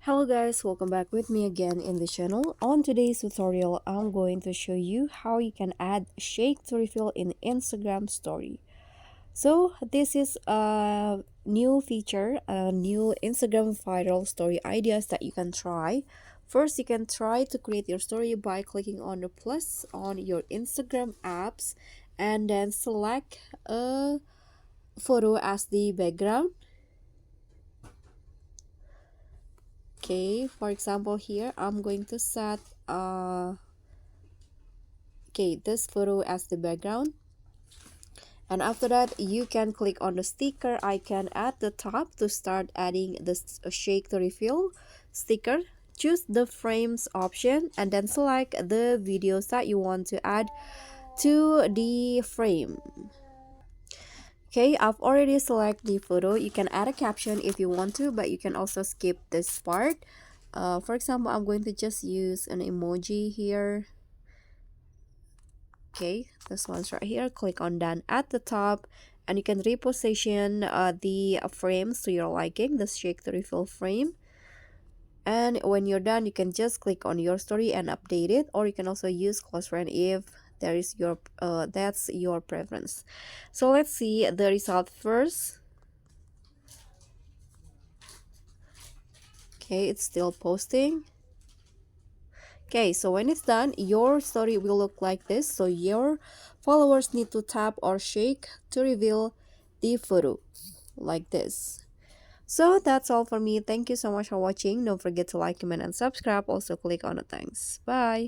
Hello guys, welcome back with me again in the channel. On today's tutorial, I'm going to show you how you can add shake to refill in Instagram story. So this is a new feature, a new Instagram viral story ideas that you can try. First, you can try to create your story by clicking on the plus on your Instagram apps and then select a photo as the background. Okay, for example here I'm going to set this photo as the background, and after that you can click on the sticker icon at the top to start adding this shake to refill sticker. Choose the frames option and then select the videos that you want to add to the frame. Okay, I've already selected the photo. You can add a caption if you want to, but you can also skip this part. For example, I'm going to just use an emoji here. Okay, this one's right here. Click on done at the top, and you can reposition the frames to your liking, the shake to refill frame. And when you're done, you can just click on your story and update it, or you can also use close friend if there is your that's your preference. So let's see the result first. Okay, it's still posting. Okay, so when it's done, your story will look like this. So your followers need to tap or shake to reveal the photo like this. So that's all for me. Thank you so much for watching. Don't forget to like, comment, and subscribe. Also click on the thanks. Bye.